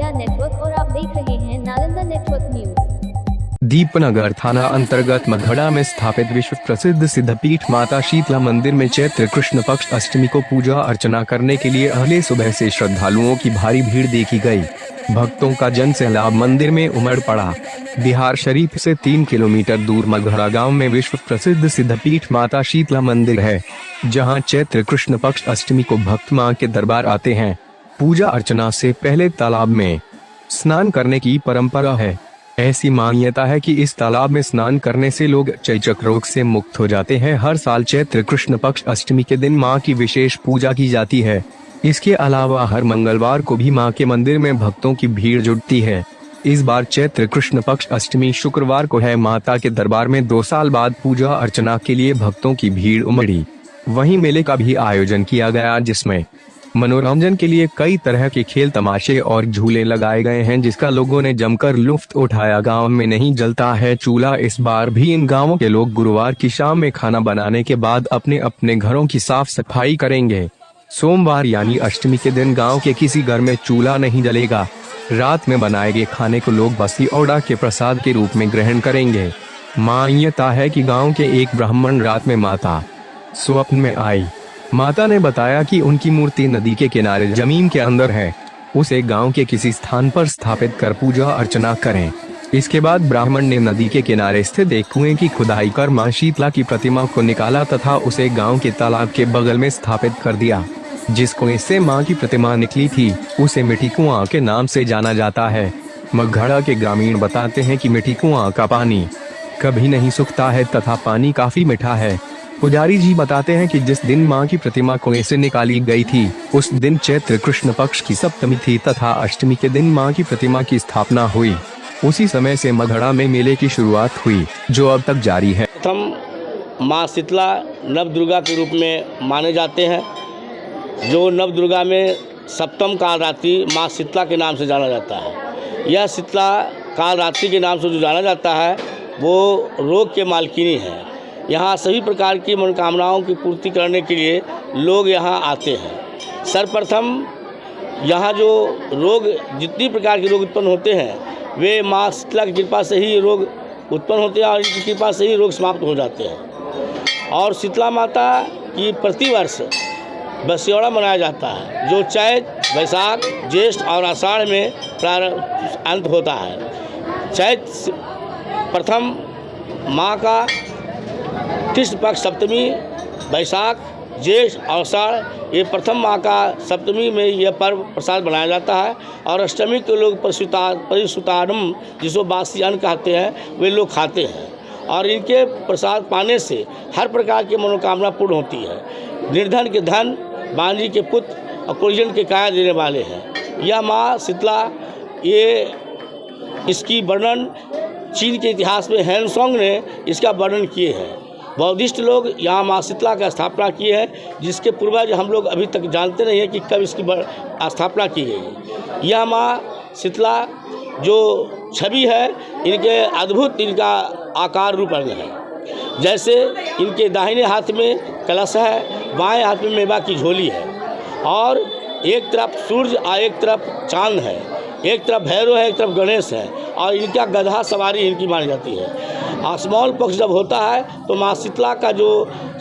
Media network और आप देख रहे हैं नालंदा नेटवर्क न्यूज। दीपनगर थाना अंतर्गत मघड़ा में स्थापित विश्व प्रसिद्ध सिद्धपीठ माता शीतला मंदिर में चैत्र कृष्ण पक्ष अष्टमी को पूजा अर्चना करने के लिए अगले सुबह से श्रद्धालुओं की भारी भीड़ देखी गई। भक्तों का जन सैलाब मंदिर में उमड़ पड़ा। बिहार शरीफ से 3 किलोमीटर दूर मघड़ा गांव में विश्व प्रसिद्ध सिद्धपीठ माता शीतला मंदिर है, जहां चैत्र कृष्ण पक्ष अष्टमी को भक्त मां के दरबार आते हैं। पूजा अर्चना से पहले तालाब में स्नान करने की परंपरा है। ऐसी मान्यता है कि इस तालाब में स्नान करने से लोग चेचक रोग से मुक्त हो जाते हैं। हर साल चैत्र कृष्ण पक्ष अष्टमी के दिन मां की विशेष पूजा की जाती है। इसके अलावा हर मंगलवार को भी मां के मंदिर में भक्तों की भीड़ जुटती है। इस बार चैत्र कृष्ण पक्ष अष्टमी शुक्रवार को है। माता के दरबार में 2 साल बाद पूजा अर्चना के लिए भक्तों की भीड़ उमड़ी। वहीं मेले का भी आयोजन किया गया, जिसमें मनोरंजन के लिए कई तरह के खेल तमाशे और झूले लगाए गए हैं, जिसका लोगों ने जमकर लुत्फ उठाया। गांव में नहीं जलता है चूल्हा। इस बार भी इन गांवों के लोग गुरुवार की शाम में खाना बनाने के बाद अपने अपने घरों की साफ सफाई करेंगे। सोमवार यानी अष्टमी के दिन गांव के किसी घर में चूल्हा नहीं जलेगा। रात में बनाए गए खाने को लोग बसी औड़ा के प्रसाद के रूप में ग्रहण करेंगे। मान्यता है कि गांव के एक ब्राह्मण रात में माता स्वप्न में आई। माता ने बताया कि उनकी मूर्ति नदी के किनारे जमीन के अंदर है, उसे गांव के किसी स्थान पर स्थापित कर पूजा अर्चना करें। इसके बाद ब्राह्मण ने नदी के किनारे स्थित एक कुएं की खुदाई कर मां शीतला की प्रतिमा को निकाला तथा उसे गांव के तालाब के बगल में स्थापित कर दिया। जिस कुएं से मां की प्रतिमा निकली थी, उसे मिठी कुआं के नाम से जाना जाता है। मघड़ा के ग्रामीण बताते हैं कि मिठी कुआं का पानी कभी नहीं सूखता है तथा पानी काफी मीठा है। पुजारी जी बताते हैं कि जिस दिन मां की प्रतिमा कुएं से निकाली गई थी, उस दिन चैत्र कृष्ण पक्ष की सप्तमी थी तथा अष्टमी के दिन मां की प्रतिमा की स्थापना हुई। उसी समय से मघड़ा में मेले की शुरुआत हुई, जो अब तक जारी है। प्रथम मां शीतला नवदुर्गा के रूप में माने जाते हैं, जो नवदुर्गा में सप्तम कालरात्रि मां शीतला के नाम से जाना जाता है। यह शीतला कालरात्रि के नाम से जो जाना जाता है, वो रोग के मालकिनी है। यहाँ सभी प्रकार की मनोकामनाओं की पूर्ति करने के लिए लोग यहाँ आते हैं। सर्वप्रथम यहाँ जो रोग, जितनी प्रकार के रोग उत्पन्न होते हैं, वे माँ शीतला की कृपा से ही रोग उत्पन्न होते हैं और इनकी कृपा से ही रोग समाप्त हो जाते हैं। और शीतला माता की प्रतिवर्ष बसियौड़ा मनाया जाता है, जो चैत, वैशाख, ज्येष्ठ और आषाढ़ में अंत होता है। चैत प्रथम माँ का कृष्ण पक्ष सप्तमी, वैशाख, ज्येष्ठ, आषाढ़, ये प्रथम माह का सप्तमी में यह पर्व प्रसाद बनाया जाता है। और अष्टमी के लोग परिसुतानम, जिसको बासी अन्न कहते हैं, वे लोग खाते हैं। और इनके प्रसाद पाने से हर प्रकार की मनोकामना पूर्ण होती है। निर्धन के धन, बांझी के पुत्र और कुलजन के काया देने वाले हैं। यह माँ शीतला, ये इसकी वर्णन चीन के इतिहास में हैनसोंग ने इसका वर्णन किए हैं। बौद्धिस्ट लोग यहाँ माँ शीतला का स्थापना किए हैं, जिसके पूर्वज हम लोग अभी तक जानते नहीं हैं कि कब इसकी स्थापना की गई। यह माँ शीतला जो छवि है, इनके अद्भुत इनका आकार रूप अंग है। जैसे इनके दाहिने हाथ में कलश है, बाएं हाथ में मेवा की झोली है, और एक तरफ सूर्य और एक तरफ चांद है, एक तरफ भैरव है, एक तरफ गणेश है, और इनका गधा सवारी इनकी मानी जाती है। स्मॉल पक्ष जब होता है तो माँ शीतला का जो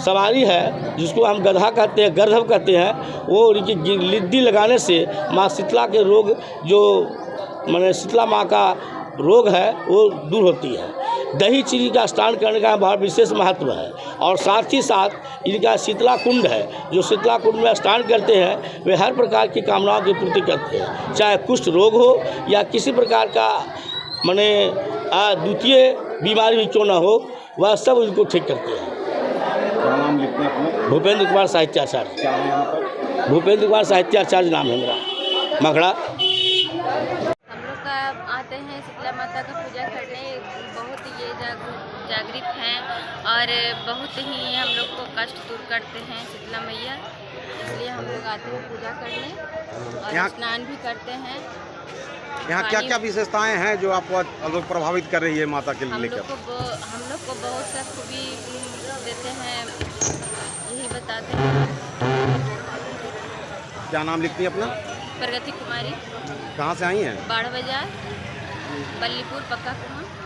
सवारी है, जिसको हम गधा कहते हैं, गर्धव कहते हैं, वो उनकी लिद्दी लगाने से माँ शीतला के रोग, जो माने शीतला माँ का रोग है, वो दूर होती है। दही चीनी का स्नान करने का बहुत विशेष महत्व है। और साथ ही साथ इनका शीतला कुंड है, जो शीतला कुंड में स्नान करते हैं, वे हर प्रकार की कामनाओं की पूर्ति करते हैं। चाहे कुष्ठ रोग हो या किसी प्रकार का माने द्वितीय बीमारी भी क्यों ना हो, वह सब उनको ठीक करते हैं। क्या नाम लिखते हैं अपना? भूपेंद्र कुमार साहित्याचार्य। क्या है यहाँ पर? भूपेंद्र कुमार साहित्याचार्य नाम है मेरा, मघड़ा। हम लोग का आते हैं शीतला माता का पूजा करने, बहुत ये जागृत हैं और बहुत ही हम लोग को कष्ट दूर करते हैं शीतला मैया, इसलिए हम लोग आते हैं पूजा करने और स्नान भी करते हैं। यहाँ क्या क्या विशेषताएं हैं जो आपको लोग प्रभावित कर रही है माता के लिए? हम लोग को बहुत सा खूबी देते हैं, यही बताते हैं। क्या नाम लिखती है अपना? प्रगति कुमारी। कहाँ से आई हैं? बाढ़ बाजार, बल्लीपुर, पक्का कुआं।